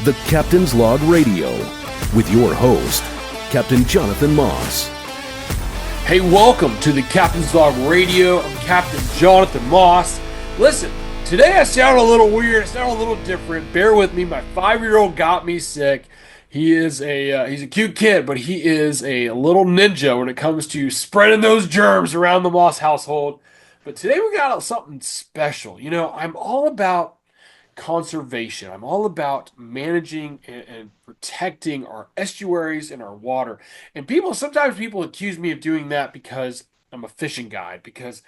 The Captain's Log Radio with your host, Captain Jonathan Moss. Hey, welcome to the Captain's Log Radio. I'm Captain Jonathan Moss. Listen, today I sound a little weird. I sound a little different. Bear with me. My 5-year-old got me sick. He's a cute kid, but he is a little ninja when it comes to spreading those germs around the Moss household. But today we got something special. You know, I'm all about conservation. I'm all about managing and protecting our estuaries and our water. And sometimes people accuse me of doing that because I'm a fishing guide, because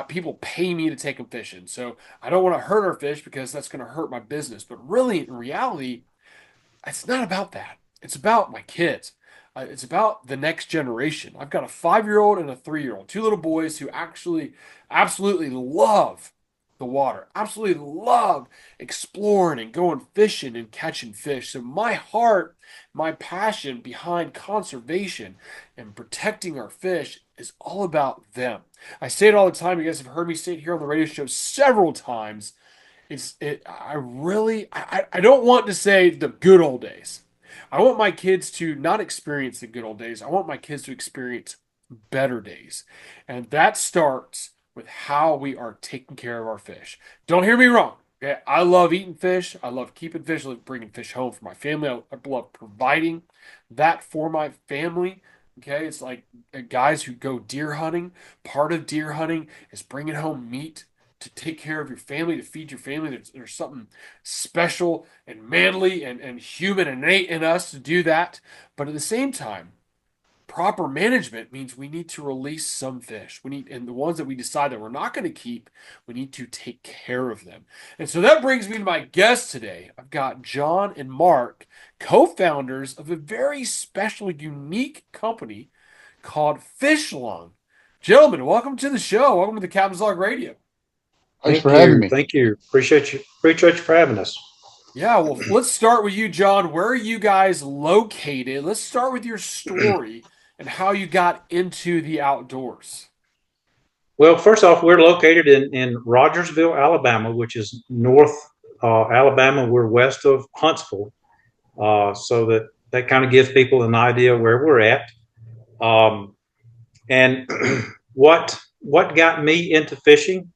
people pay me to take them fishing. So I don't want to hurt our fish because that's going to hurt my business. But really, in reality, it's not about that. It's about my kids. It's about the next generation. I've got a 5-year-old and a 3-year-old, two little boys who actually absolutely love the water, absolutely love exploring and going fishing and catching fish. So my heart, my passion behind conservation and protecting our fish is all about them. I say it all the time. You guys have heard me say it here on the radio show several times. I don't want to say the good old days. I want my kids to not experience the good old days. I want my kids to experience better days. And that starts with how we are taking care of our fish. Don't hear me wrong. Okay? I love eating fish. I love keeping fish. I love bringing fish home for my family. I love providing that for my family. Okay, it's like guys who go deer hunting. Part of deer hunting is bringing home meat to take care of your family, to feed your family. There's something special and manly and human innate in us to do that. But at the same time, proper management means we need to release some fish. And the ones that we decide that we're not going to keep, we need to take care of them. And so that brings me to my guest today. I've got John and Mark, co-founders of a very special, unique company called Fish Lung. Gentlemen, welcome to the show. Welcome to the Captain's Log Radio. Thanks for having me. Thank you. Appreciate you for having us. Yeah, well, let's start with you, John. Where are you guys located? Let's start with your story and how you got into the outdoors. Well, first off, we're located in Rogersville, Alabama, which is north Alabama. We're west of Huntsville, so that kind of gives people an idea where we're at. And what got me into fishing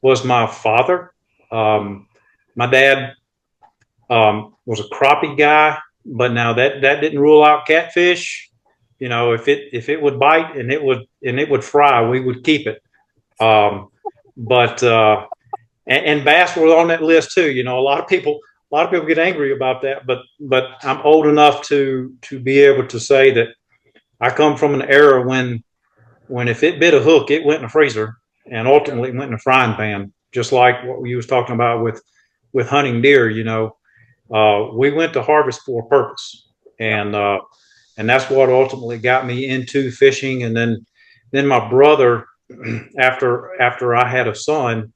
was my father. My dad was a crappie guy, but now that didn't rule out catfish. You know, if it would bite and it would fry, we would keep it. But bass were on that list too. You know, a lot of people get angry about that, but I'm old enough to be able to say that I come from an era when if it bit a hook, it went in the freezer and ultimately went in a frying pan, just like what you was talking about with hunting deer. You know, we went to harvest for a purpose, and that's what ultimately got me into fishing. And then my brother, after I had a son,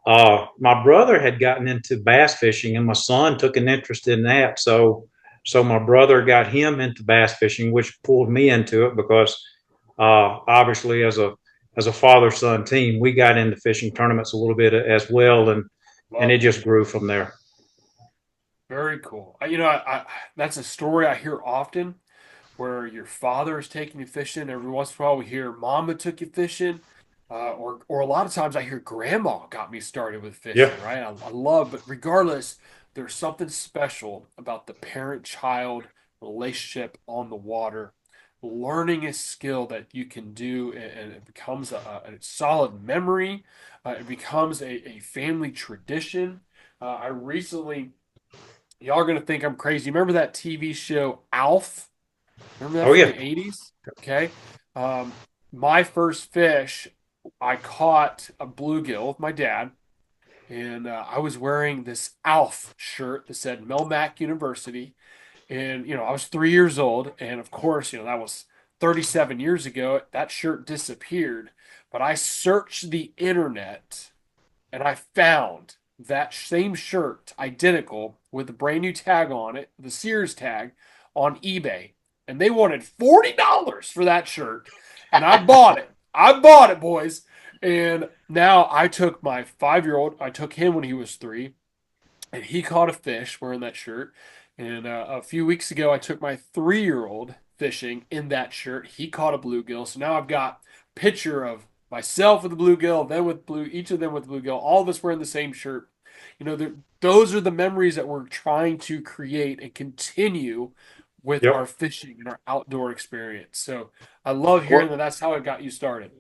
my brother had gotten into bass fishing, and my son took an interest in that. So my brother got him into bass fishing, which pulled me into it because obviously as a father-son team, we got into fishing tournaments a little bit as well, and it just grew from there. Very cool. You know, that's a story I hear often, where your father is taking you fishing. Every once in a while, we hear Mama took you fishing, or a lot of times I hear Grandma got me started with fishing. Yeah. Right? I love, but regardless, there's something special about the parent-child relationship on the water. Learning a skill that you can do, and it becomes a solid memory. It becomes a family tradition. I recently, y'all are going to think I'm crazy. Remember that TV show Alf? Remember that from the 80s? Okay. My first fish, I caught a bluegill with my dad, and I was wearing this Alf shirt that said Melmac University. And, you know, I was 3 years old. And of course, you know, that was 37 years ago. That shirt disappeared. But I searched the internet and I found that same shirt, identical, with a brand new tag on it, the Sears tag, on eBay. And they wanted $40 for that shirt. And I bought it. I bought it, boys. And now I took my 5-year-old, I took him when he was 3, and he caught a fish wearing that shirt. And a few weeks ago, I took my 3-year-old fishing in that shirt. He caught a bluegill. So now I've got a picture of myself with the bluegill, then with blue, each of them with bluegill, all of us wearing the same shirt. Those are the memories that we're trying to create and continue with our Yep. fishing and our outdoor experience. So I love hearing What that that's how it got you started.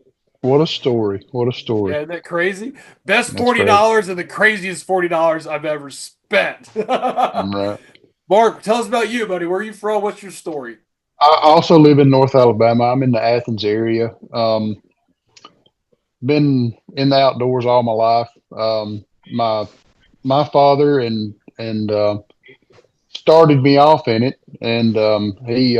what a story. What a story. Yeah, isn't that crazy? Best That's forty great. dollars and the craziest $40 I've ever spent. Right. Mark, tell us about you, buddy. Where are you from? What's your story? I also live in North Alabama. I'm in the Athens area. Been in the outdoors all my life. My my father and started me off in it, and he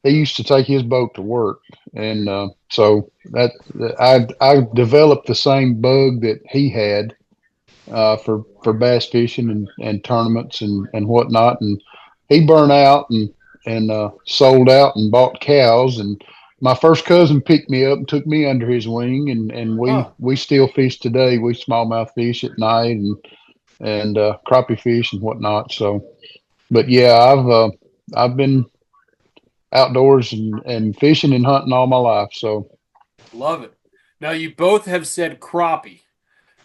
used to take his boat to work, and so that I developed the same bug that he had for bass fishing and tournaments and whatnot. And he burned out and sold out and bought cows. And my first cousin picked me up and took me under his wing, and we Oh, we still fish today. We smallmouth fish at night and crappie fish and whatnot. So, but yeah, I've been outdoors and fishing and hunting all my life. So love it. Now, you both have said crappie,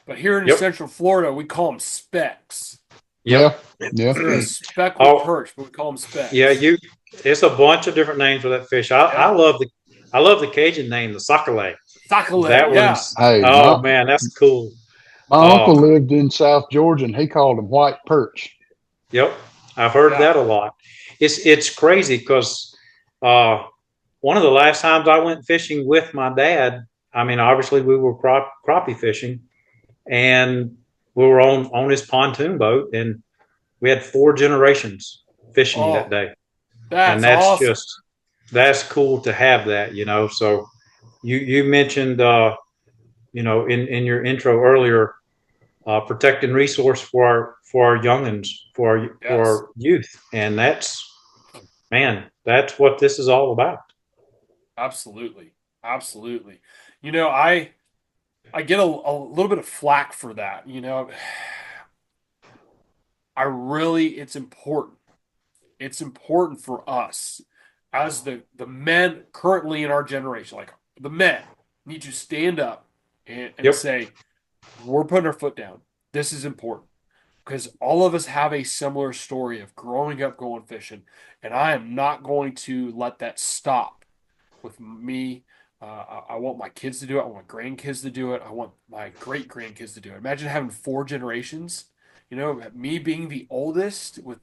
but here in Yep. Central Florida, we call them specks. yeah, Yep. yeah, They're a speckled Oh, perch, but we call them yeah. specks. You. It's a bunch of different names for that fish. I Yeah. love the Cajun name, the sockeye. Sac-a-lait. That Yeah. one's. hey, Oh man, that's cool. my Uh, uncle lived in South Georgia, and he called them white perch. yep. I've heard Yeah. that a lot. It's crazy because uh, one of the last times I went fishing with my dad, I mean, obviously we were crappie fishing, and we were on his pontoon boat, and we had 4 generations fishing that Oh, day, and that's awesome. that's cool to have that, So you mentioned, in your intro earlier, protecting resource for our youngins, for Yes. our youth, and that's what this is all about. Absolutely. Absolutely. I get a little bit of flack for that. It's important. It's important for us as the men currently in our generation, like the men need to stand up and Yep. say, we're putting our foot down. This is important because all of us have a similar story of growing up going fishing, and I am not going to let that stop with me. I want my kids to do it. I want my grandkids to do it. I want my great grandkids to do it. Imagine having 4 generations. Me being the oldest with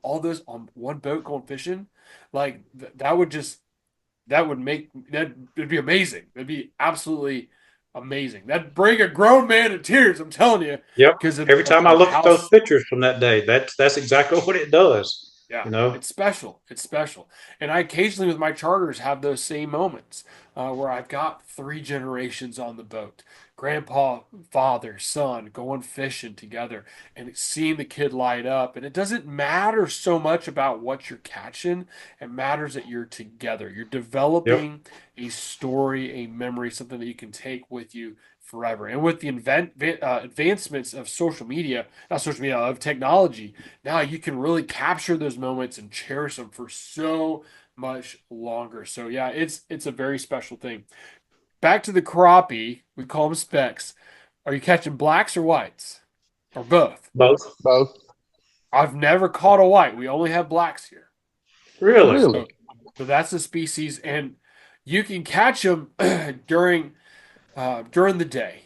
all those on one boat going fishing, like that would make that it'd be amazing. It'd be absolutely amazing. That'd bring a grown man to tears. I'm telling you, Yep. because of, Every of, time I of look at how those pictures from that day, that's exactly what it does. yeah, You know. it's special. It's special. And I occasionally with my charters have those same moments where I've got 3 generations on the boat. Grandpa, father, son going fishing together and seeing the kid light up. And it doesn't matter so much about what you're catching. It matters that you're together. You're Yep. developing a story, a memory, something that you can take with you forever. And with the advancements of social media, not social media, of technology, now you can really capture those moments and cherish them for so much longer. So yeah, it's a very special thing. Back to the crappie, we call them specks. Are you catching blacks or whites? Or both? Both. Both. I've never caught a white. We only have blacks here. Really. Really? So so that's the species and you can catch them during the day.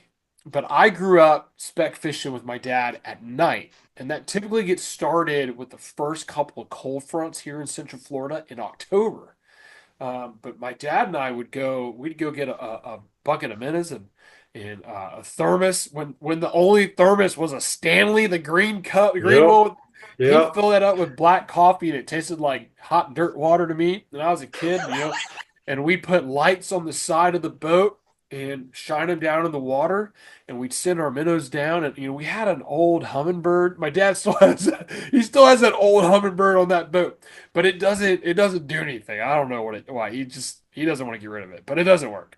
But I grew up spec fishing with my dad at night, and that typically gets started with the first couple of cold fronts here in Central Florida in October. But my dad and I we'd go get a bucket of minnows and a thermos when the only thermos was a Stanley, the green cup, the green Yep. one. He'd Yep. fill that up with black coffee and it tasted like hot dirt water to me. And I was a kid, and we put lights on the side of the boat and shine them down in the water and we'd send our minnows down and we had an old hummingbird. My dad still has he still has that old hummingbird on that boat, but it doesn't do anything. I don't know why he doesn't want to get rid of it, but it doesn't work.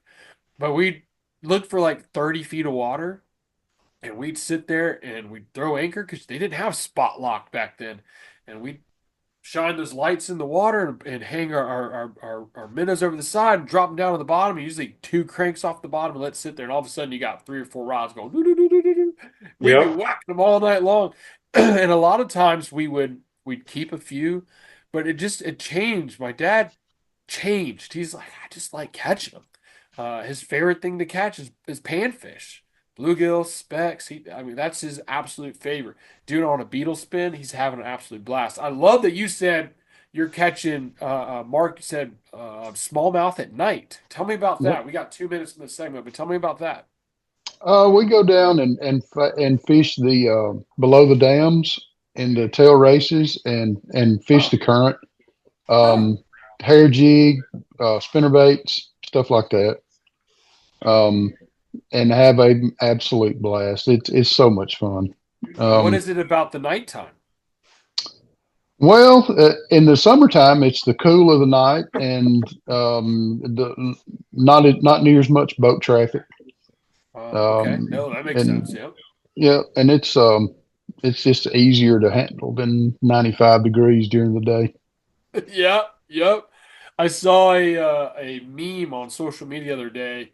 But we looked for like 30 feet of water and we'd sit there and we'd throw anchor because they didn't have spot lock back then. And we'd shine those lights in the water and hang our minnows over the side and drop them down to the bottom. Usually two cranks off the bottom and let it sit there. And all of a sudden you got 3 or 4 rods going. Doo, doo, doo, doo, doo, doo. We'd be Yep. whacking them all night long. And a lot of times we'd keep a few, but it changed. My dad changed. He's like, I just like catching them. His favorite thing to catch is panfish, bluegill, specks. I mean, that's his absolute favorite. Doing it on a beetle spin, he's having an absolute blast. I love that you said you're catching. Mark said smallmouth at night. Tell me about Yep. that. We got 2 minutes in the segment, but tell me about that. We go down and fish the below the dams in the tail races and fish Oh, the current, oh. um, hair jig, spinner baits, stuff like that. Um, and have a absolute blast. It's so much fun. What Um, is it about the nighttime? well, in the summertime, it's the cool of the night and not near as much boat traffic. Okay. Um, No, that makes sense. and Yep. yeah, and it's just easier to handle than 95 degrees during the day. Yep. Yep. I saw a meme on social media the other day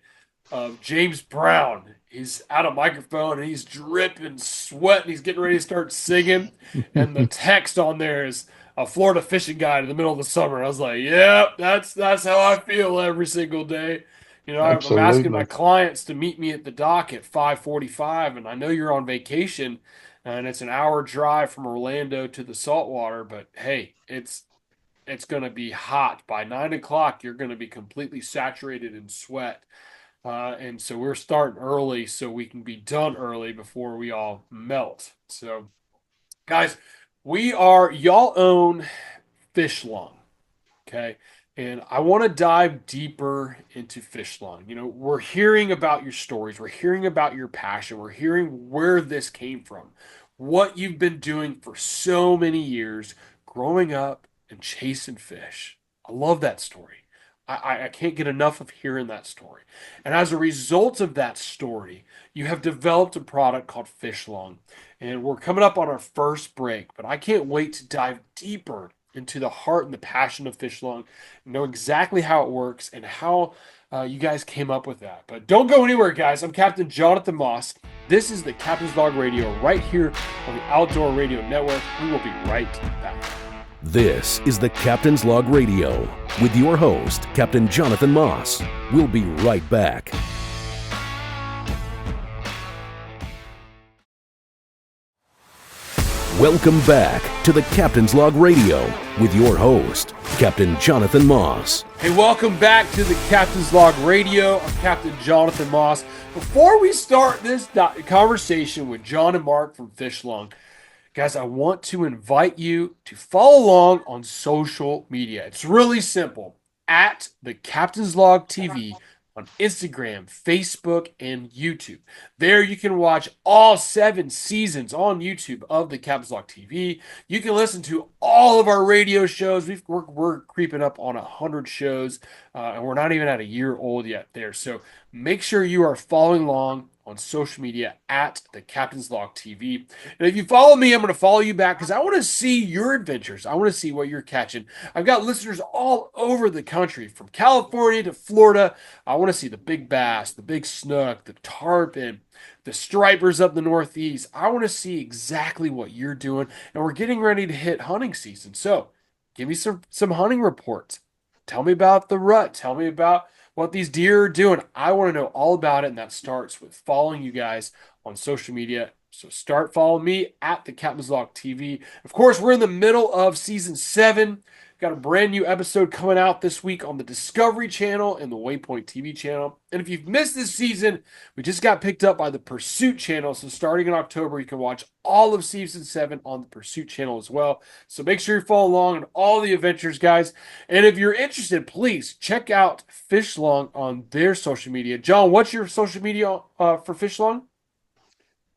of James Brown. He's at a microphone and he's dripping sweat and he's getting ready to start singing. And the text on there is a Florida fishing guide in the middle of the summer. I was like, yep, that's how I feel every single day. You know, I'm asking my Absolutely. clients to meet me at the dock at 5:45, and I know you're on vacation, and it's an hour drive from Orlando to the saltwater. But hey, it's going to be hot by 9 o'clock. You're going to be completely saturated in sweat. And so we're starting early so we can be done early before we all melt. So, guys, y'all own Fish Long. Okay. And I want to dive deeper into fish line. You know, we're hearing about your stories, we're hearing about your passion, we're hearing where this came from, what you've been doing for so many years, growing up and chasing fish. I love that story. I can't get enough of hearing that story. And as a result of that story, you have developed a product called Fish Long. And we're coming up on our first break, but I can't wait to dive deeper into the heart and the passion of Fish Long, know exactly how it works and how you guys came up with that. But don't go anywhere, guys. I'm Captain Jonathan Moss. This is the Captain's Log Radio right here on the Outdoor Radio Network. We will be right back. This is the Captain's Log Radio with your host, Captain Jonathan Moss. We'll be right back. Welcome back to the Captain's Log Radio with your host, Captain Jonathan Moss. Hey, welcome back to the Captain's Log Radio. I'm Captain Jonathan Moss. Before we start this conversation with John and Mark from Fish Long, guys, I want to invite you to follow along on social media. It's really simple. At the Captain's Log TV on Instagram, Facebook, and YouTube. There you can watch all 7 seasons on YouTube of the Captain's Log TV. You can listen to all of our radio shows. We're creeping up on 100 shows, and we're not even at a year old yet there. So make sure you are following along on social media at the Captain's Log TV. And if you follow me, I'm going to follow you back because I want to see your adventures. I want to see what you're catching. I've got listeners all over the country, from California to Florida. I want to see the big bass, the big snook, the tarpon, the stripers up the Northeast. I want to see exactly what you're doing. And we're getting ready to hit hunting season. So give me some hunting reports. Tell me about the rut. Tell me about what these deer are doing. I want to know all about it, and that starts with following you guys on social media. So start following me at the Captain's Log TV. Of course, we're in the middle of season 7. Got a brand new episode coming out this week on the Discovery Channel and the Waypoint TV channel. And if you've missed this season, we just got picked up by the Pursuit channel. So starting in October, you can watch all of season 7 on the Pursuit channel as well. So make sure you follow along on all the adventures, guys. And if you're interested, please check out Fish Long on their social media. John, what's your social media for Fish Long?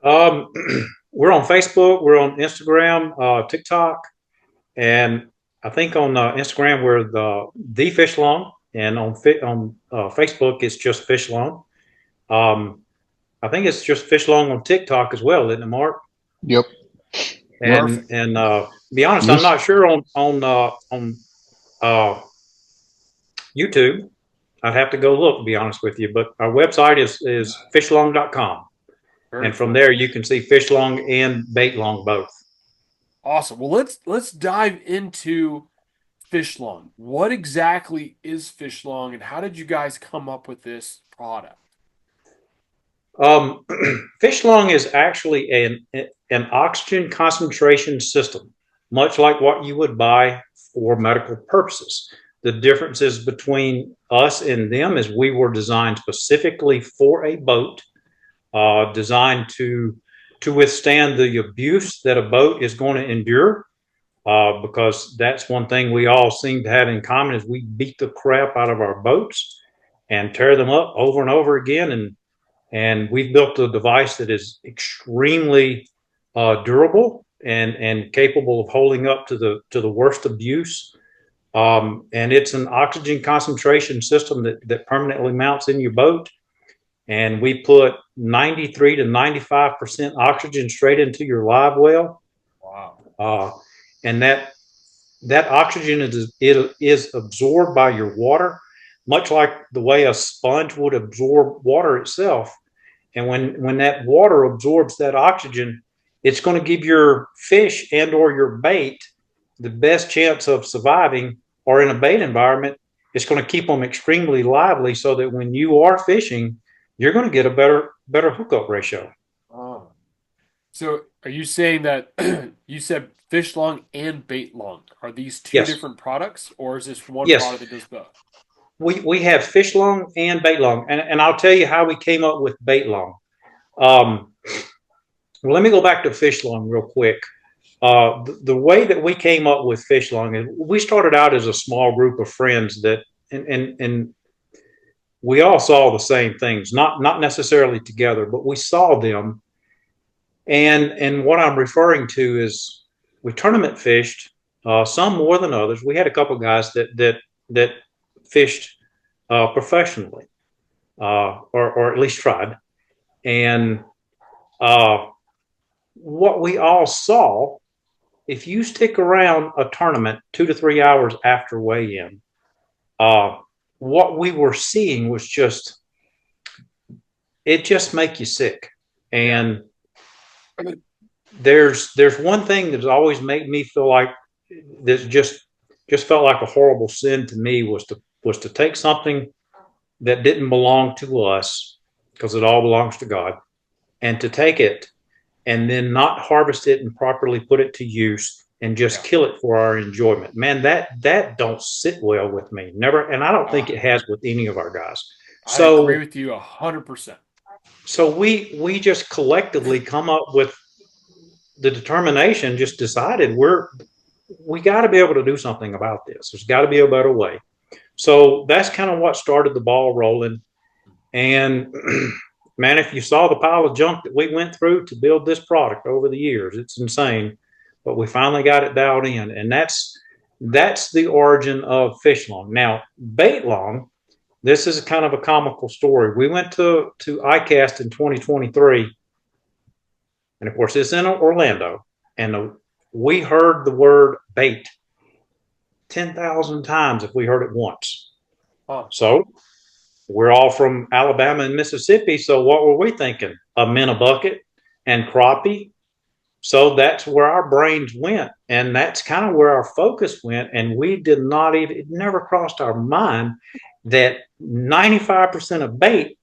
We're on Facebook, we're on Instagram, TikTok, and I think on Instagram we're the Fish Long, and on Facebook it's just Fish Long. I think it's just Fish Long on TikTok as well, isn't it, Mark? Yep. And Perfect. and be honest, Yes. I'm not sure on YouTube. I'd have to go look, to be honest with you. But our website is fishlong.com. And from there, you can see fish long and bait long both. Awesome. Well, let's dive into fish long. What exactly is fish long, and how did you guys come up with this product? Fish long is actually an oxygen concentration system, much like what you would buy for medical purposes. The differences between us and them is we were designed specifically for a boat, designed to withstand the abuse that a boat is going to endure. Because that's one thing we all seem to have in common is we beat the crap out of our boats and tear them up over and over again. And we've built a device that is extremely durable and capable of holding up to the worst abuse. And it's an oxygen concentration system that permanently mounts in your boat. And we put 93 to 95% oxygen straight into your live well. Wow. And that oxygen is absorbed by your water, much like the way a sponge would absorb water itself. And when that water absorbs that oxygen, it's going to give your fish and or your bait the best chance of surviving, or in a bait environment, it's going to keep them extremely lively so that when you are fishing, you're going to get a better hookup ratio. Oh. So are you saying that you said fish long and bait long? Are these two Yes. different products, or is this one Yes. product that does both? We have fish long and bait long, and I'll tell you how we came up with bait long. Well, let me go back to fish long real quick. The way that we came up with fish long is we started out as a small group of friends that, and we all saw the same things, not necessarily together, but we saw them. And what I'm referring to is we tournament fished, some more than others. We had a couple guys that fished professionally, or at least tried. And what we all saw, if you stick around a tournament 2 to 3 hours after weigh-in, what we were seeing was it just make you sick. And there's one thing that's always made me feel like that just felt like a horrible sin to me was to take something that didn't belong to us, because it all belongs to God, and to take it and then not harvest it and properly put it to use and just kill it for our enjoyment. Man, that don't sit well with me. Never, and I don't think it has with any of our guys. I agree with you 100%. So we just collectively come up with the determination, just decided we got to be able to do something about this. There's got to be a better way. So that's kind of what started the ball rolling. And man, if you saw the pile of junk that we went through to build this product over the years, it's insane. But we finally got it dialed in, and that's the origin of fish long. Now, bait long, this is kind of a comical story. We went to ICAST in 2023, and of course it's in Orlando, and we heard the word bait 10,000 times if we heard it once. So we're all from Alabama and Mississippi, so what were we thinking? A minnow bucket and crappie. So that's where our brains went, and that's kind of where our focus went. And we did not even, it never crossed our mind that 95% of bait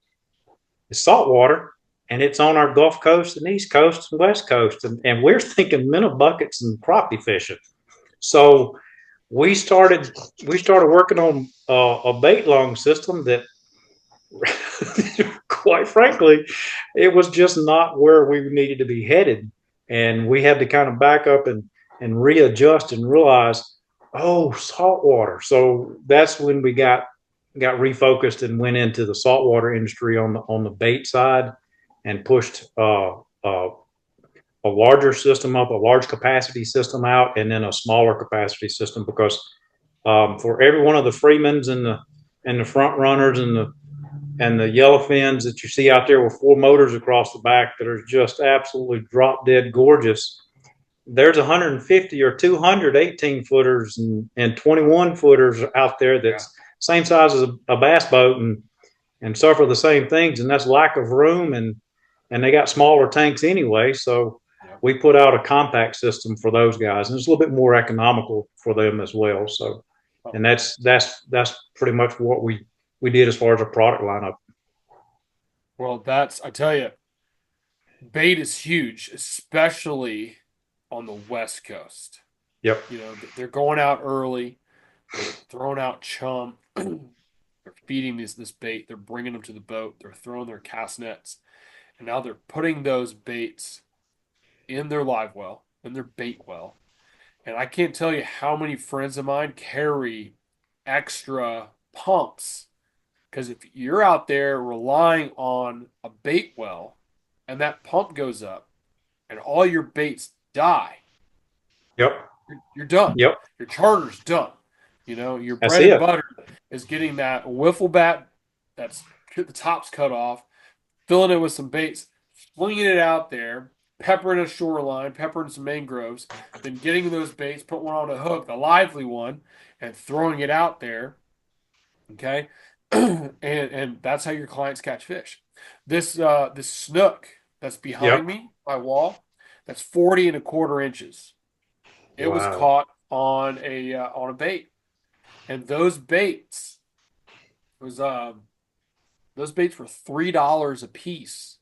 is saltwater, and it's on our Gulf Coast and East Coast and West Coast. And we're thinking minnow buckets and crappie fishing. So we started working on a bait long system that quite frankly, it was just not where we needed to be headed. And we had to kind of back up and readjust and realize, oh, saltwater. So that's when we got refocused and went into the saltwater industry on the bait side, and pushed a larger system up, a large capacity system out, and then a smaller capacity system, because for every one of the Freemans and the front runners and the yellowfins that you see out there with 4 motors across the back that are just absolutely drop dead gorgeous, there's 150 or 200 18-footers and 21-footers out there that's same size as a bass boat and suffer the same things, and that's lack of room, and they got smaller tanks anyway. So we put out a compact system for those guys, and it's a little bit more economical for them as well. So, and that's pretty much what we did as far as a product lineup. Well, I tell you, bait is huge, especially on the West Coast. Yep. You know, they're going out early, they're throwing out chum, they're feeding this bait, they're bringing them to the boat, they're throwing their cast nets, and now they're putting those baits in their live well, in their bait well. And I can't tell you how many friends of mine carry extra pumps, because if you're out there relying on a bait well and that pump goes up and all your baits die, yep, you're done. Yep. Your charter's done. You know, your bread and butter is getting that wiffle bat that's the top's cut off, filling it with some baits, flinging it out there, peppering a shoreline, peppering some mangroves, then getting those baits, put one on a hook, the lively one, and throwing it out there. Okay. and that's how your clients catch fish. This snook that's behind me, my wall, that's 40 1/4 inches. It was caught on a bait. And those baits was those baits were $3 a piece.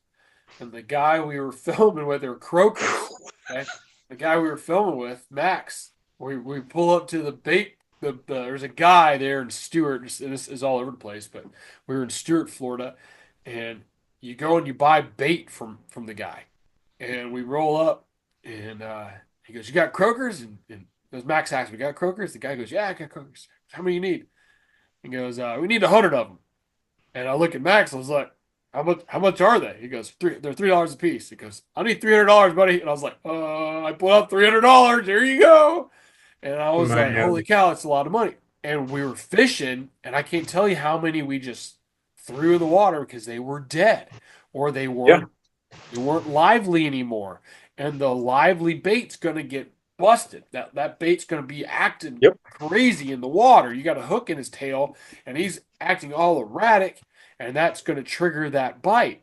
And the guy we were filming with, they were croakers. Okay? The guy we were filming with, Max, we pull up to the bait. There's a guy there in Stewart, and this is all over the place, but we were in Stewart, Florida, and you go and you buy bait from the guy. And we roll up, and he goes, "You got croakers?" And Max asks, "We got croakers?" The guy goes, "Yeah, I got croakers. How many you need?" He goes, "We need 100 of them." And I look at Max, I was like, How much are they? He goes, they're $3 a piece. He goes, "I need $300, buddy." And I was like, I put up $300. Here you go. And I was like, holy cow, it's a lot of money. And we were fishing, and I can't tell you how many we just threw in the water because they were dead, or they weren't lively anymore. And the lively bait's gonna get busted. That bait's gonna be acting crazy in the water. You got a hook in his tail, and he's acting all erratic. And that's going to trigger that bite,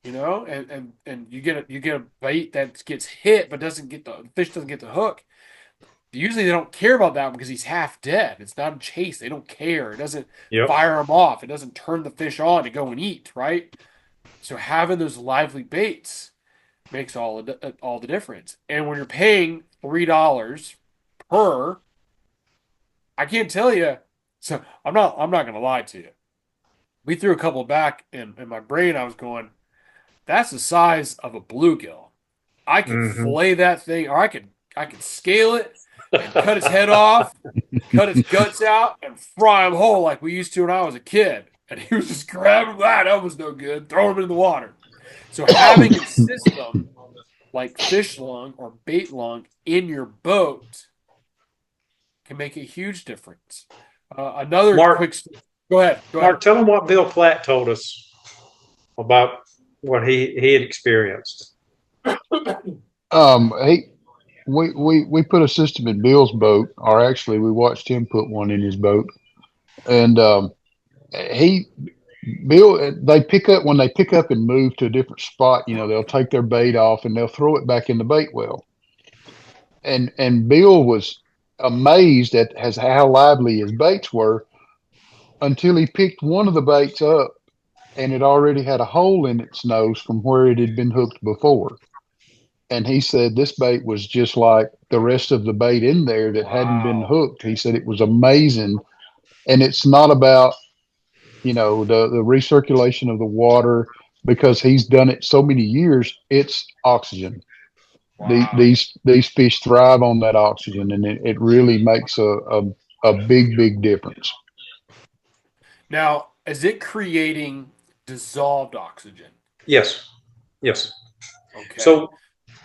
you know, and you get a bait that gets hit, but the fish doesn't get the hook. Usually they don't care about that because he's half dead. It's not a chase. They don't care. It doesn't fire him off. It doesn't turn the fish on to go and eat, right? So having those lively baits makes all the difference. And when you're paying $3 per, I can't tell you. So I'm not going to lie to you. We threw a couple back, and in my brain I was going, that's the size of a bluegill. I can fillet that thing, or I could scale it and cut its head off, cut its guts out, and fry him whole like we used to when I was a kid. And he was just grabbing that was no good, throw him in the water. So having a system like fish lung or bait lung in your boat can make a huge difference. Another quick. Go ahead. Mark, tell them what Bill Platt told us about what he had experienced. We put a system in Bill's boat, or actually we watched him put one in his boat, and they pick up when they pick up and move to a different spot. You know, they'll take their bait off and they'll throw it back in the bait well. And Bill was amazed at how lively his baits were, until he picked one of the baits up and it already had a hole in its nose from where it had been hooked before. And he said this bait was just like the rest of the bait in there that hadn't been hooked. He said it was amazing. And it's not about, the recirculation of the water, because he's done it so many years. It's oxygen. These fish thrive on that oxygen, and it really makes a big difference. Now, is it creating dissolved oxygen? Yes. Okay. So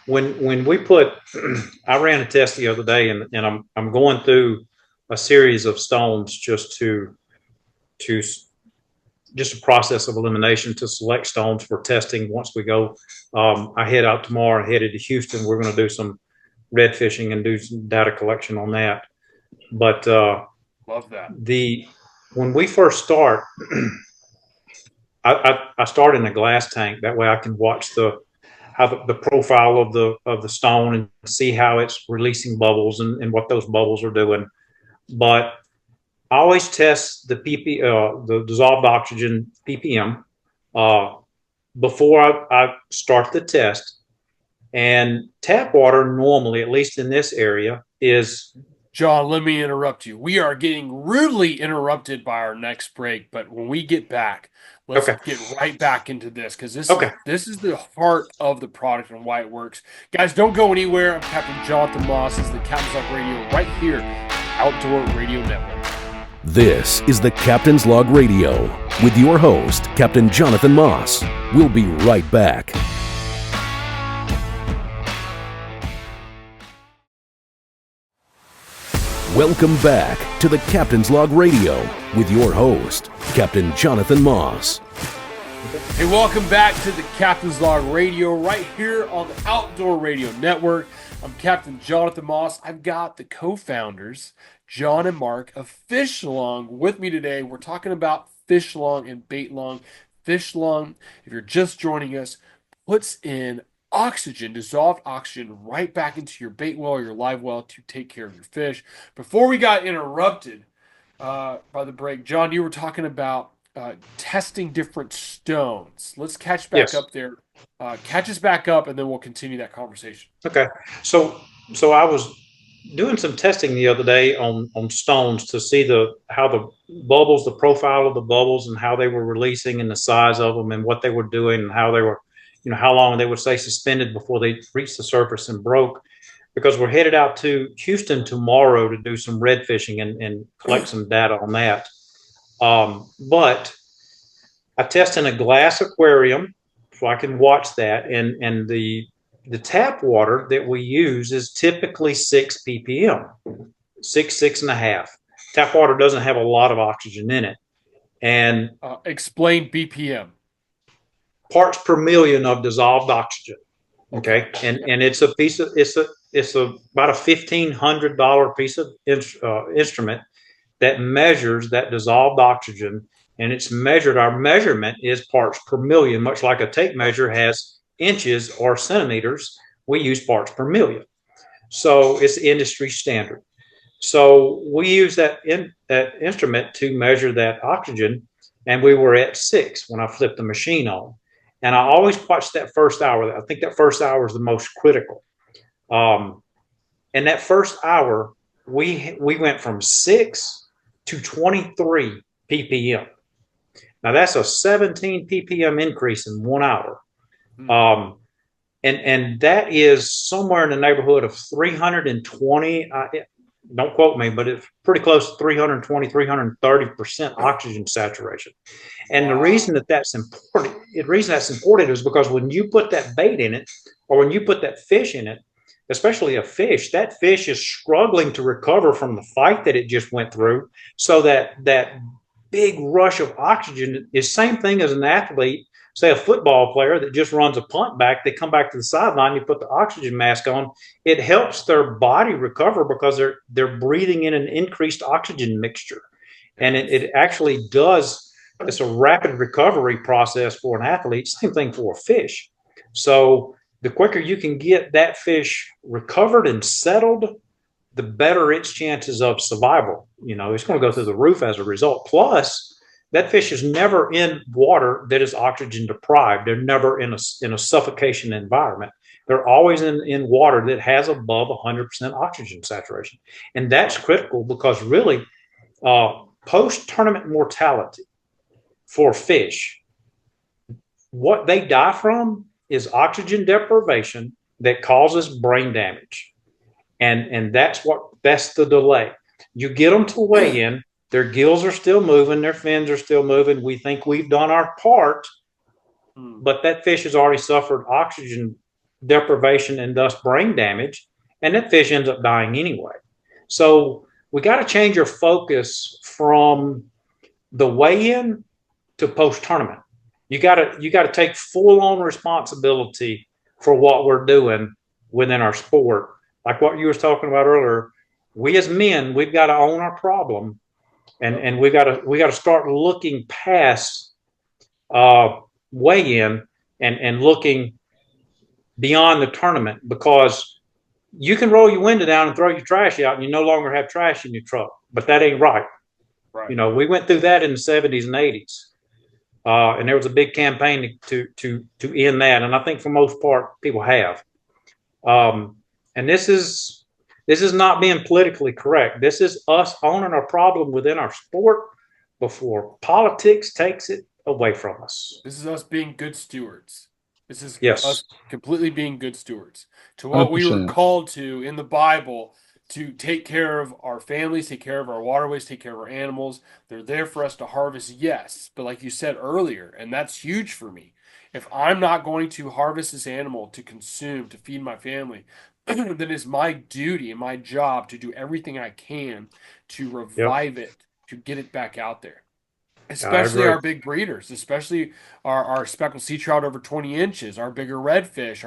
when we put, I ran a test the other day, and I'm going through a series of stones just a process of elimination to select stones for testing. Once we go, I head out tomorrow and headed to Houston. We're going to do some red fishing and do some data collection on that. But Love that. When we first start, I start in a glass tank. That way I can watch the profile of the stone and see how it's releasing bubbles and what those bubbles are doing. But I always test the the dissolved oxygen ppm before I start the test. And tap water normally, at least in this area, is... John, let me interrupt you. We are getting rudely interrupted by our next break, but when we get back, let's get right back into this, because this is the heart of the product and why it works. Guys, don't go anywhere. I'm Captain Jonathan Moss. This is the Captain's Log Radio right here, Outdoor Radio Network. This is the Captain's Log Radio with your host, Captain Jonathan Moss. We'll be right back. Welcome back to the Captain's Log Radio with your host, Captain Jonathan Moss. Hey, welcome back to the Captain's Log Radio right here on the Outdoor Radio Network. I'm Captain Jonathan Moss. I've got the co-founders, John and Mark, of Fish Lung with me today. We're talking about Fish Lung and Bait Lung. Fish Lung, if you're just joining us, puts in oxygen, dissolved oxygen, right back into your bait well or your live well to take care of your fish. Before we got interrupted by the break, John, you were talking about testing different stones. Let's catch back up there. Catch us back up, and then we'll continue that conversation. Okay. So I was doing some testing the other day on stones to see how the bubbles, the profile of the bubbles, and how they were releasing, and the size of them, and what they were doing, and how they were, how long they would stay suspended before they reached the surface and broke. Because we're headed out to Houston tomorrow to do some red fishing and collect some data on that. But I test in a glass aquarium so I can watch that. And the tap water that we use is typically 6 ppm, 6.5. Tap water doesn't have a lot of oxygen in it. And explain BPM. Parts per million of dissolved oxygen. Okay. And it's a piece of, it's about a $1,500 piece of instrument that measures that dissolved oxygen. And it's measured, our measurement is parts per million, much like a tape measure has inches or centimeters. We use parts per million. So it's industry standard. So we use that instrument to measure that oxygen. And we were at 6 when I flipped the machine on. And I always watch that first hour. I think that first hour is the most critical. And that first hour, we went from 6 to 23 ppm. Now that's a 17 ppm increase in 1 hour. And that is somewhere in the neighborhood of 320. Don't quote me, but it's pretty close to 320, 330% oxygen saturation. And the reason that's important, is because when you put that bait in it, or when you put that fish in it, especially a fish, that fish is struggling to recover from the fight that it just went through. So that big rush of oxygen is same thing as an athlete, say a football player that just runs a punt back. They come back to the sideline, you put the oxygen mask on. It helps their body recover because they're breathing in an increased oxygen mixture. And it actually does, it's a rapid recovery process for an athlete, same thing for a fish. So the quicker you can get that fish recovered and settled, the better its chances of survival. It's going to go through the roof as a result. Plus, that fish is never in water that is oxygen deprived. They're never in a suffocation environment. They're always in water that has above 100% oxygen saturation. And that's critical because really post-tournament mortality for fish, what they die from is oxygen deprivation that causes brain damage. And that's the delay. You get them to weigh in, their gills are still moving, their fins are still moving. We think we've done our part, but that fish has already suffered oxygen deprivation and thus brain damage, and that fish ends up dying anyway. So we got to change our focus from the weigh-in to post-tournament. You got to take full-on responsibility for what we're doing within our sport. like what you was talking about earlier, we as men, we've got to own our problem, and we got to start looking past weigh in and looking beyond the tournament, because you can roll your window down and throw your trash out and you no longer have trash in your truck, but that ain't right. Right. You know, we went through that in the 70s and 80s. And there was a big campaign to end that, and I think for most part people have. And this is not being politically correct. This is us owning our problem within our sport before politics takes it away from us. This is us being good stewards. This is Yes. us completely being good stewards to what we were 100%. called to in the Bible, to take care of our families, take care of our waterways, take care of our animals. They're there for us to harvest, yes. But like you said earlier, and that's huge for me, if I'm not going to harvest this animal to consume, to feed my family, then it's my duty and my job to do everything I can to revive it, to get it back out there. Especially agree. our big breeders, especially our speckled sea trout over 20 inches, our bigger redfish,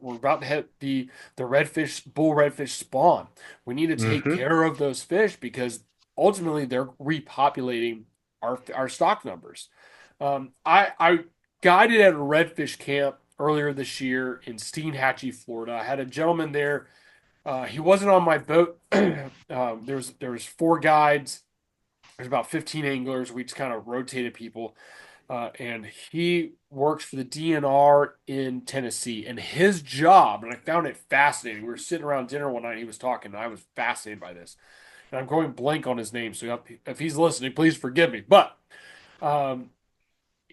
we're about to hit the bull redfish spawn. We need to take Mhm. care of those fish because ultimately they're repopulating our stock numbers. I guided at a redfish camp earlier this year in Steenhatchee, Florida. I had a gentleman there. He wasn't on my boat. There was four guides. There's about 15 anglers. We just kind of rotated people. And he works for the DNR in Tennessee. And his job, and I found it fascinating. We were sitting around dinner one night, and he was talking, and I was fascinated by this. And I'm going blank on his name, so if he's listening, please forgive me. But um,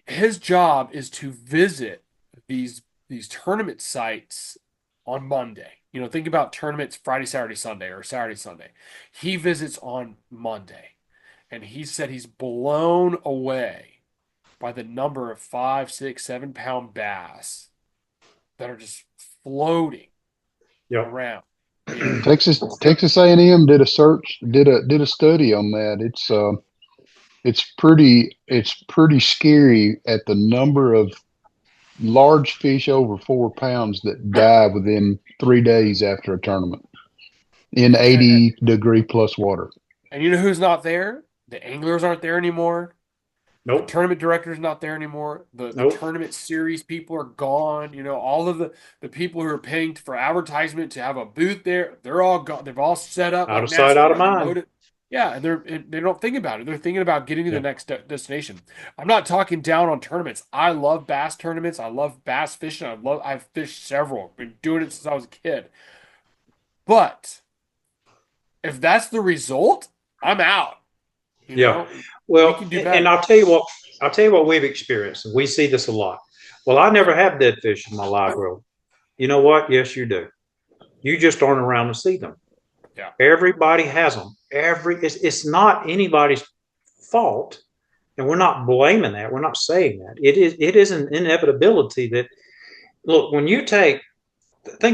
his job is to visit these tournament sites on Monday. You know, think about tournaments Friday, Saturday, Sunday, or Saturday, Sunday. He visits on Monday. And he said he's blown away by the number of 5, 6, 7 pound bass that are just floating Yep. around. And Texas A&M did a study on that. It's pretty scary at the number of large fish over 4 pounds that die within 3 days after a tournament in 80-degree plus water. and you know who's not there? The anglers aren't there anymore. The Nope. tournament director's not there anymore. The Nope. tournament series people are gone. You know, all of the people who are paying for advertisement to have a booth there, they're all gone. They've all set up Out like of sight, out of NASCAR. They're mind. loaded. Yeah, and they don't think about it. They're thinking about getting to the Yeah. next destination. I'm not talking down on tournaments. I love bass tournaments. I love bass fishing. I've fished several. Been doing it since I was a kid. But if that's the result, I'm out. You Yeah. know, Well, we can do and better. I'll tell you what we've experienced. We see this a lot. Well, I never have dead fish in my live well. You know what? Yes, you do. You just aren't around to see them. Yeah. Everybody has them. It's not anybody's fault, and we're not blaming that. We're not saying that. It is an inevitability that, look, when you think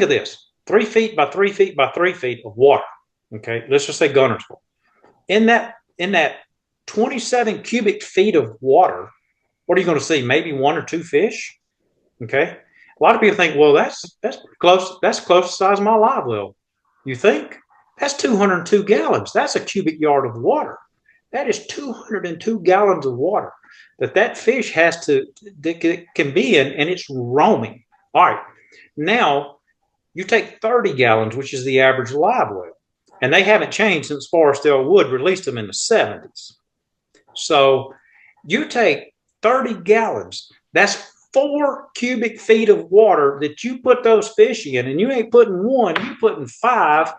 of this, 3 feet by 3 feet by 3 feet of water. Okay, let's just say Gunnersville. In that 27 cubic feet of water, what are you going to see? Maybe one or two fish. Okay. A lot of people think, well, that's close. That's close to the size of my live well. You think? That's 202 gallons. That's a cubic yard of water. That is 202 gallons of water that fish that can be in, and it's roaming. All right. Now you take 30 gallons, which is the average live well, and they haven't changed since Forest Wood released them in the 70s. So you take 30 gallons. That's 4 cubic feet of water that you put those fish in, and you ain't putting one, you're putting 5,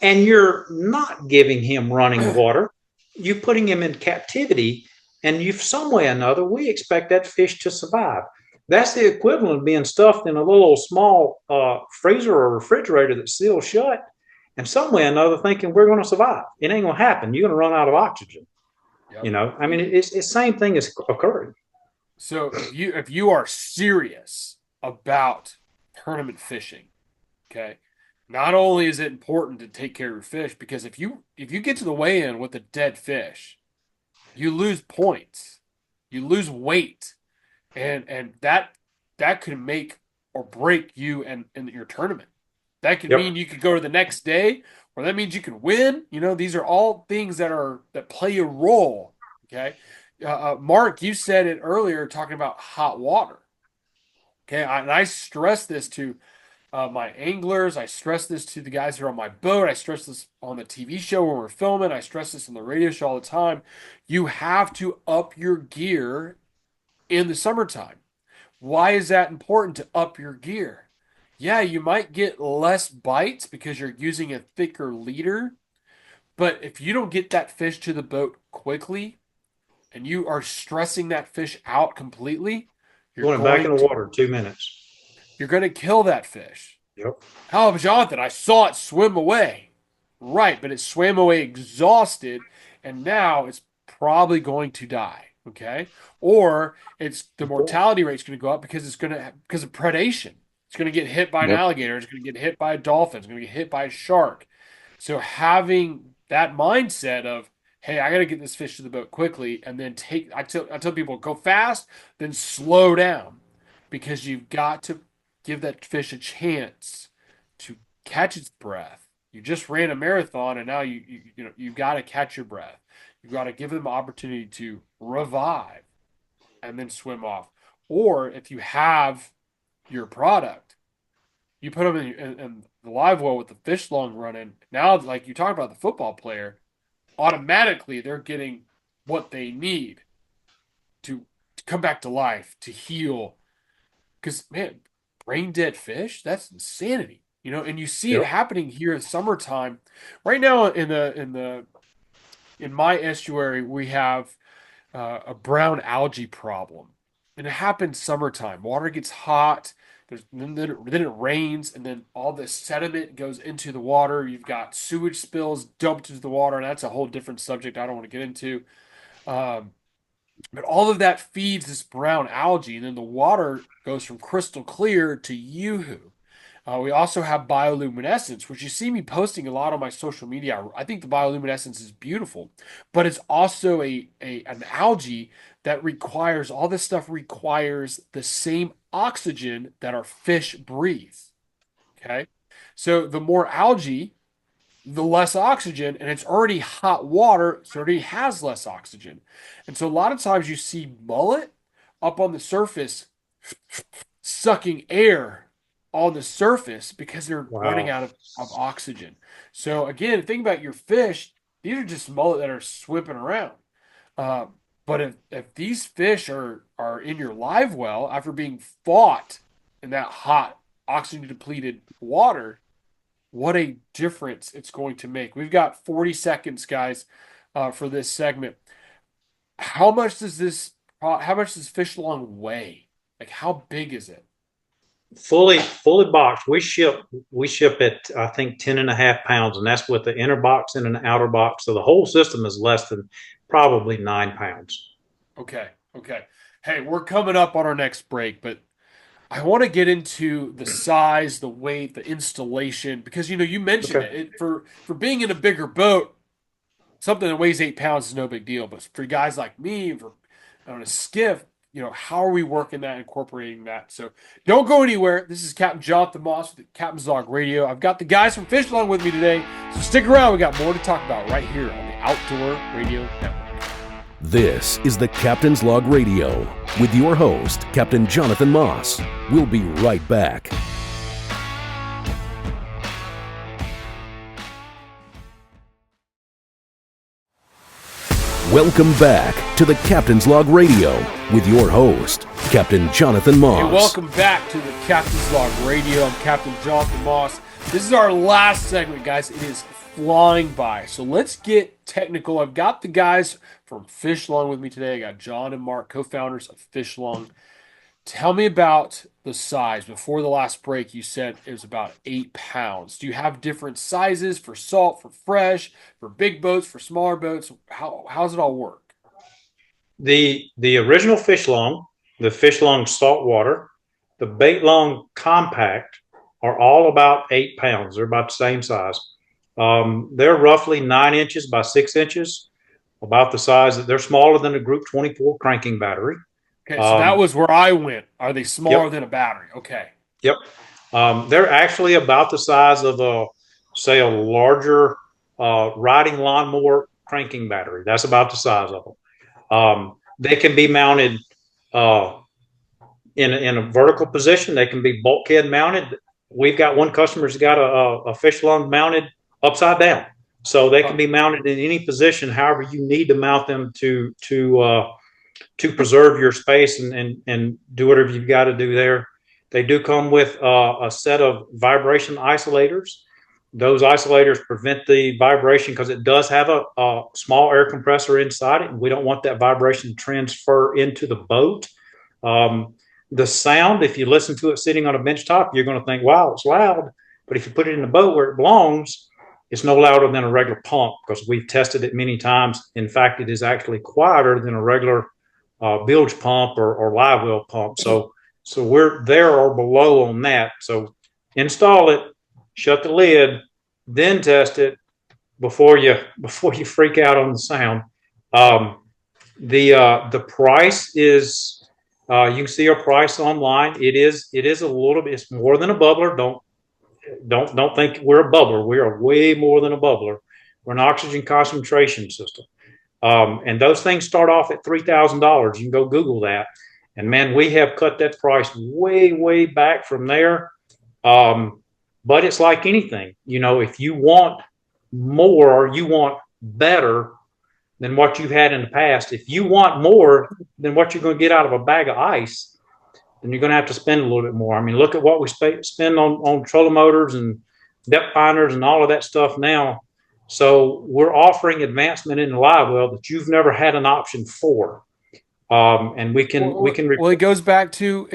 and you're not giving him running water. You're putting him in captivity, and some way or another, we expect that fish to survive. That's the equivalent of being stuffed in a little small freezer or refrigerator that's sealed shut, and some way or another thinking we're going to survive. It ain't going to happen. You're going to run out of oxygen. Yep. You know, I mean, it's the same thing is occurring. So if you are serious about tournament fishing, okay, not only is it important to take care of your fish, because if you get to the weigh-in with a dead fish, you lose points, you lose weight, and that could make or break you and your tournament. That could Yep. mean you could go to the next day, or that means you could win. These are all things that play a role. Okay. Mark, you said it earlier talking about hot water. Okay. And I stress this to my anglers. I stress this to the guys who are on my boat. I stress this on the TV show when we're filming. I stress this on the radio show all the time. You have to up your gear in the summertime. Why is that important to up your gear? Yeah, you might get less bites because you're using a thicker leader, but if you don't get that fish to the boat quickly and you are stressing that fish out completely, you're Going back in going the to water 2 minutes. you're going to kill that fish. Yep. How, Jonathan, I saw it swim away. Right, but it swam away exhausted, and now it's probably going to die. Okay, or the mortality rate's going to go up because of predation. It's going to get hit by an Yep. alligator. It's going to get hit by a dolphin. It's going to get hit by a shark. So having that mindset of, hey, I got to get this fish to the boat quickly, and then I tell people go fast, then slow down, because you've got to give that fish a chance to catch its breath. You just ran a marathon, and now you've got to catch your breath. You've got to give them an opportunity to revive and then swim off. Or if you have your product, you put them in the live well with the fish long running. Now, like you talk about the football player, automatically they're getting what they need to come back to life, to heal. Because, man, brain dead fish, that's insanity. And you see it Yep. happening here in summertime. Right now in my estuary, we have a brown algae problem, and it happens summertime. Water gets hot. Then it rains, and then all the sediment goes into the water. You've got sewage spills dumped into the water, and that's a whole different subject I don't want to get into. Um, but all of that feeds this brown algae, and then the water goes from crystal clear to yoo-hoo. We also have bioluminescence, which you see me posting a lot on my social media. I think the bioluminescence is beautiful, but it's also an algae that requires all this stuff requires the same oxygen that our fish breathe. Okay, so the more algae, the less oxygen, and it's already hot water, so it already has less oxygen. And so a lot of times you see mullet up on the surface sucking air on the surface because they're running Wow. out of oxygen. So again, think about your fish. These are just mullet that are swimming around. Uh, but if these fish are in your live well after being fought in that hot oxygen depleted water, what a difference it's going to make. We've got 40 seconds, guys, for this segment. How much does fish long weigh? Like, how big is it? Fully boxed. We ship at, I think, 10.5 pounds, and that's with the inner box and an outer box. So the whole system is less than probably 9 pounds. Okay, okay. Hey, we're coming up on our next break, but I want to get into the size, the weight, the installation, because you mentioned Okay. it for being in a bigger boat. Something that weighs 8 pounds is no big deal, but for guys like me, for on a skiff, how are we working that, incorporating that? So don't go anywhere. This is Captain Jonathan Moss with Captain's Log Radio. I've got the guys from Fish Along with me today, so stick around. We got more to talk about right here on the Outdoor Radio Network. This is the Captain's Log Radio with your host, Captain Jonathan Moss. We'll be right back. Welcome back to the Captain's Log Radio with your host, Captain Jonathan Moss. Hey, welcome back to the Captain's Log Radio. I'm Captain Jonathan Moss. This is our last segment, guys. It is flying by. So let's get technical. I've got the guys from Fish Long with me today. I got John and Mark, co-founders of Fish Long. Tell me about the size. Before the last break, you said it was about 8 pounds. Do you have different sizes for salt, for fresh, for big boats, for smaller boats? How's it all work? The original fish long, the fish long saltwater, the bait long compact are all about 8 pounds. They're about the same size. They're roughly 9 inches by 6 inches, about the size that they're smaller than a Group 24 cranking battery. Okay, so that was where I went. Are they smaller Yep. than a battery? Okay. Yep. They're actually about the size of say a larger riding lawnmower cranking battery. That's about the size of them. They can be mounted uh, in a vertical position. They can be bulkhead mounted. We've got one customer who's got a fish lung mounted upside down, so they can be mounted in any position, however you need to mount them to preserve your space and do whatever you've got to do there. They do come with a set of vibration isolators. Those isolators prevent the vibration because it does have a small air compressor inside it, and we don't want that vibration to transfer into the boat. The sound, if you listen to it sitting on a bench top, you're going to think, wow, it's loud. But if you put it in a boat where it belongs, it's no louder than a regular pump because we've tested it many times. In fact, it is actually quieter than a regular bilge pump or live well pump. So we're there or below on that. So install it, shut the lid, then test it before you freak out on the sound. The price is you can see our price online. It is a little bit. It's more than a bubbler. Don't think we're a bubbler. We are way more than a bubbler. We're an oxygen concentration system. And those things start off at $3,000. You can go Google that. And man, we have cut that price way, way back from there. But it's like anything, if you want more or you want better than what you've had in the past, if you want more than what you're going to get out of a bag of ice, then you're going to have to spend a little bit more. I mean, look at what we spend on trolling motors and depth finders and all of that stuff now. So we're offering advancement in the live well that you've never had an option for. And we can. Well, it goes back to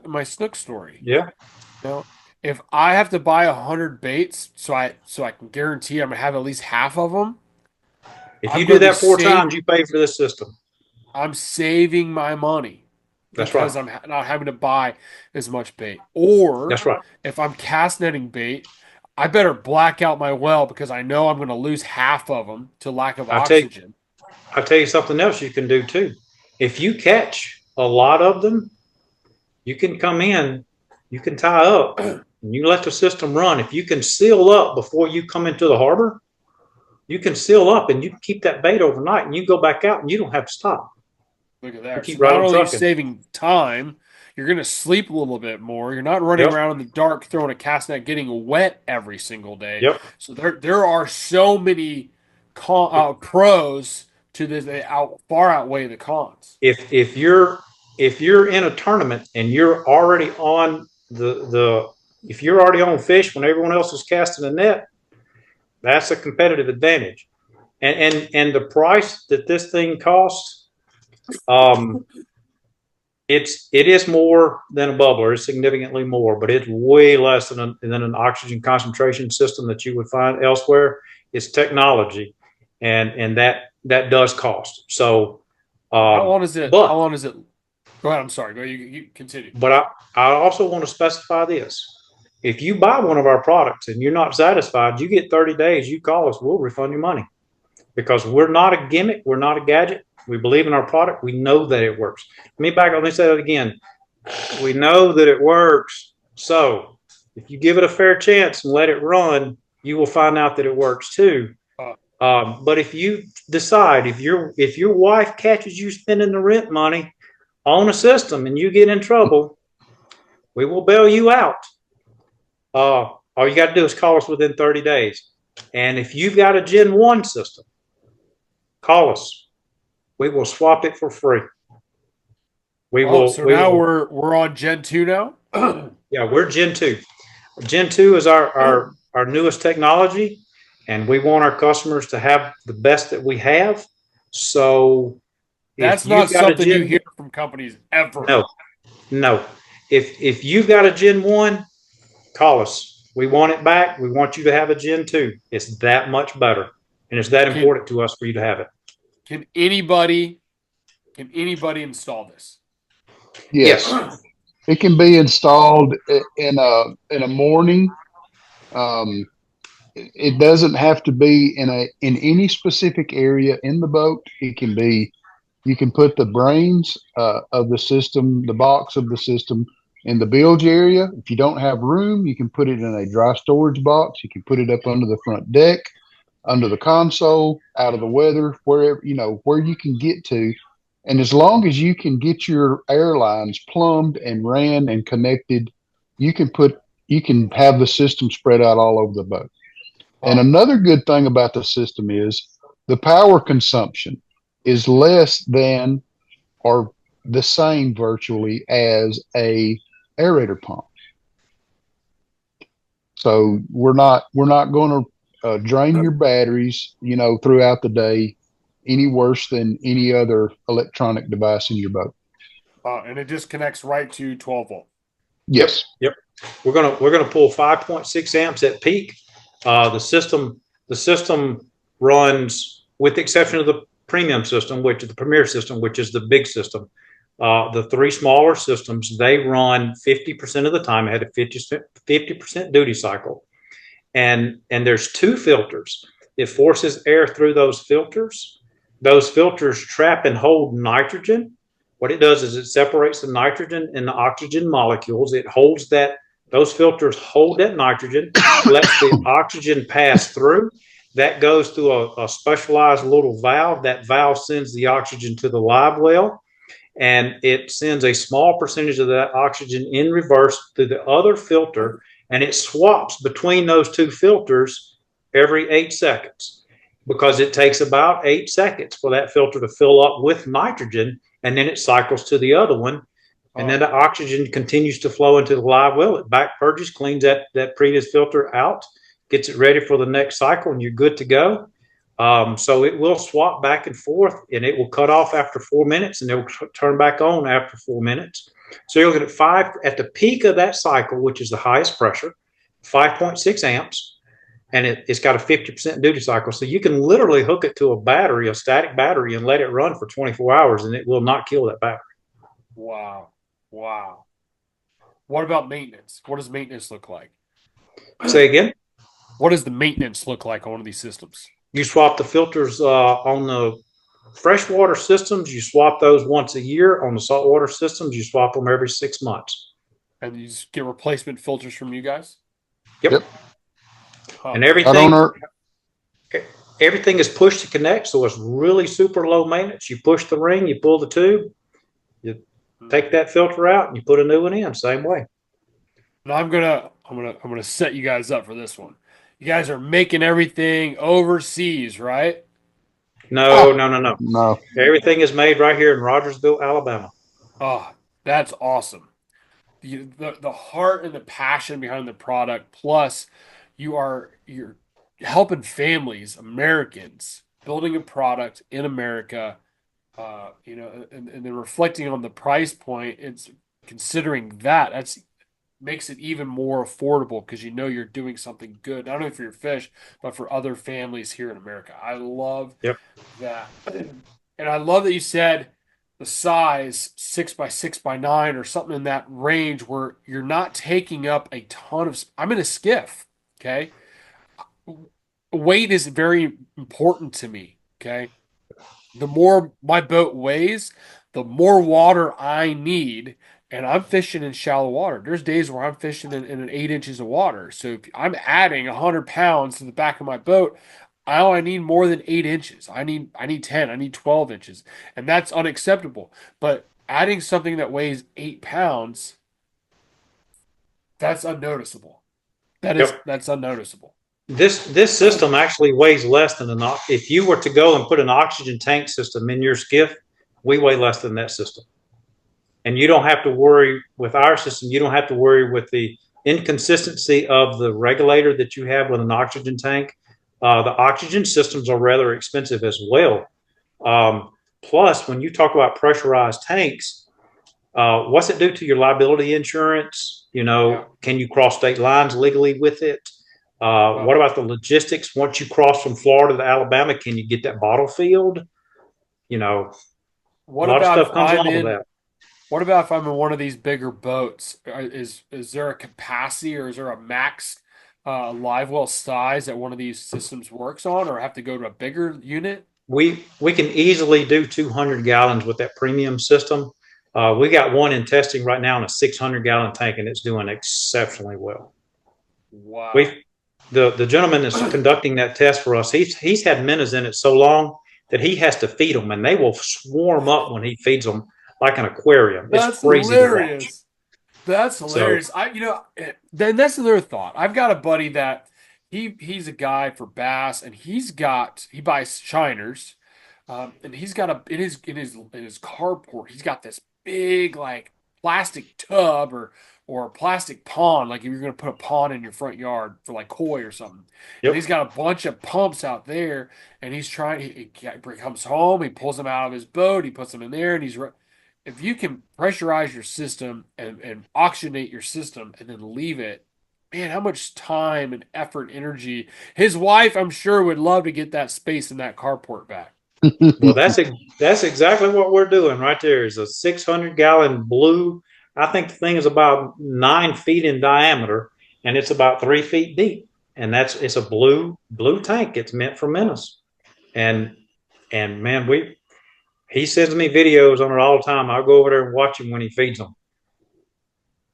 my snook story. Yeah. If I have to buy 100 baits, so I can guarantee I'm gonna have at least half of them. If you do that 4 times, you pay for this system. I'm saving my money. That's because right. I'm not having to buy as much bait. Or that's right. If I'm cast netting bait, I better black out my well because I know I'm going to lose half of them to lack of oxygen. I'll tell you something else you can do too. If you catch a lot of them, you can come in, you can tie up, and you let the system run. If you can seal up before you come into the harbor, you can seal up and you can keep that bait overnight and you go back out and you don't have to stop. Look at that. So not only are you saving time, you're going to sleep a little bit more. You're not running around in the dark throwing a cast net getting wet every single day. Yep. So there are so many pros to this. They far outweigh the cons. If you're in a tournament and you're already on if you're already on fish when everyone else is casting a net, that's a competitive advantage. And the price that this thing costs, it is more than a bubbler. It's significantly more, but it's way less than an oxygen concentration system that you would find elsewhere. It's technology, and that does cost. So how long is it? Go ahead. I'm sorry. Go. You continue. But I also want to specify this. If you buy one of our products and you're not satisfied, you get 30 days. You call us, we'll refund your money, because we're not a gimmick. We're not a gadget. We believe in our product. We know that it works. Let me say that again. We know that it works. So if you give it a fair chance and let it run, you will find out that it works too. But if you decide, if your wife catches you spending the rent money on a system and you get in trouble, we will bail you out. All you got to do is call us within 30 days. And if you've got a Gen 1 system, call us. We will swap it for free. Now we're on Gen 2 now? Yeah, we're Gen 2. Gen 2 is our newest technology, and we want our customers to have the best that we have. So that's not something you hear from companies ever. No. If you've got a Gen 1, call us. We want it back. We want you to have a Gen 2. It's that much better, and it's that important to us for you to have it. Can anybody install this? Yes. It can be installed in a morning. It doesn't have to be in any specific area in the boat. It can be. You can put the brains of the system, the box of the system, in the bilge area. If you don't have room, you can put it in a dry storage box. You can put it up under the front deck, under the console, out of the weather, wherever, where you can get to. And as long as you can get your airlines plumbed and ran and connected, you can have the system spread out all over the boat. And another good thing about the system is the power consumption is less than or the same virtually as a aerator pump. So we're not going to drain your batteries, throughout the day any worse than any other electronic device in your boat. And it just connects right to 12 volt. Yes. Yep. We're gonna pull 5.6 amps at peak. The system runs, with the exception of the premium system, which is the premier system, which is the big system. The three smaller systems, they run 50% of the time. It had a 50% duty cycle. And there's two filters. It forces air through those filters. Those filters trap and hold nitrogen. What it does is it separates the nitrogen and the oxygen molecules. It holds that, those filters hold that nitrogen, lets the oxygen pass through. That goes through a specialized little valve. That valve sends the oxygen to the live well, and it sends a small percentage of that oxygen in reverse through the other filter, and it swaps between those two filters every 8 seconds, because it takes about 8 seconds for that filter to fill up with nitrogen, and then it cycles to the other one. And then the oxygen continues to flow into the live well. It back purges, cleans that previous filter out, gets it ready for the next cycle, and you're good to go. So it will swap back and forth, and it will cut off after 4 minutes, and it will turn back on after 4 minutes. So you're looking at at the peak of that cycle, which is the highest pressure, 5.6 amps, and it's got a 50% duty cycle. So you can literally hook it to a battery, a static battery, and let it run for 24 hours, and it will not kill that battery. Wow. What about maintenance? What does maintenance look like? Say again? What does the maintenance look like on one of these systems? You swap the filters on the freshwater systems. You swap those once a year. On the saltwater systems, you swap them every 6 months. And you just get replacement filters from you guys? Yep. And everything is push to connect, so it's really super low maintenance. You push the ring, you pull the tube, you take that filter out, and you put a new one in. Same way. And I'm gonna set you guys up for this one. You guys are making everything overseas, right? No. Everything is made right here in Rogersville, Alabama. Oh, that's awesome. The heart and the passion behind the product, plus you're helping families, Americans, building a product in America, and then reflecting on the price point. It's considering that's makes it even more affordable, because you're doing something good, not only for your fish, but for other families here in America. I love that. And I love that you said the size 6x6x9 or something in that range, where you're not taking up a ton of. I'm in a skiff. Okay. Weight is very important to me. Okay. The more my boat weighs, the more water I need. And I'm fishing in shallow water. There's days where I'm fishing in an 8 inches of water. So if I'm adding 100 pounds to the back of my boat, I need more than 8 inches. I need 10. I need 12 inches. And that's unacceptable. But adding something that weighs 8 pounds, that's unnoticeable. That's unnoticeable. This system actually weighs less than if you were to go and put an oxygen tank system in your skiff, we weigh less than that system. And you don't have to worry with our system. You don't have to worry with the inconsistency of the regulator that you have with an oxygen tank. The oxygen systems are rather expensive as well. Plus, when you talk about pressurized tanks, what's it do to your liability insurance? Can you cross state lines legally with it? What about the logistics? Once you cross from Florida to Alabama, can you get that bottle filled? A lot of stuff comes along with that. What about if I'm in one of these bigger boats? Is there a capacity, or is there a max live well size that one of these systems works on, or have to go to a bigger unit? We can easily do 200 gallons with that premium system. We got one in testing right now in a 600-gallon tank, and it's doing exceptionally well. Wow. The gentleman that's conducting that test for us, he's had minnows in it so long that he has to feed them, and they will swarm up when he feeds them like an aquarium. It's crazy hilarious. That's hilarious. So, Then that's another thought. I've got a buddy that he's a guy for bass, and he buys shiners, and he's got in his carport, he's got this big like plastic tub or a plastic pond, like if you're going to put a pond in your front yard for like koi or something. Yep. And he's got a bunch of pumps out there, and he's trying. He comes home, he pulls them out of his boat, he puts them in there, and if you can pressurize your system and oxygenate your system and then leave it, man, how much time and effort and energy. His wife, I'm sure, would love to get that space in that carport back. Well, that's exactly what we're doing right there. Is a 600-gallon blue. I think the thing is about 9 feet in diameter, and it's about 3 feet deep. And it's a blue tank. It's meant for minnows. And man, he sends me videos on it all the time. I'll go over there and watch him when he feeds them.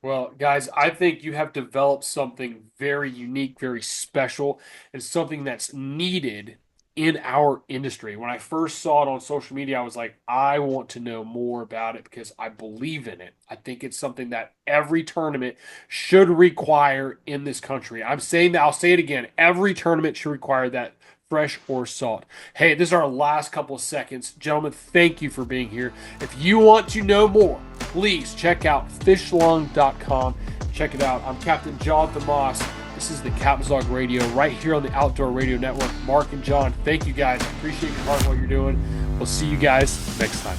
Well, guys, I think you have developed something very unique, very special, and something that's needed in our industry. When I first saw it on social media, I was like, I want to know more about it because I believe in it. I think it's something that every tournament should require in this country. I'm saying that, I'll say it again. Every tournament should require that, fresh or salt. Hey, this is our last couple of seconds. Gentlemen, thank you for being here. If you want to know more, please check out fishlung.com. Check it out. I'm Captain Jonathan Moss. This is the Captain's Log Radio right here on the Outdoor Radio Network. Mark and John, thank you guys. Appreciate your heart and what you're doing. We'll see you guys next time.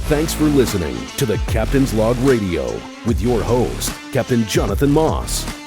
Thanks for listening to the Captain's Log Radio with your host, Captain Jonathan Moss.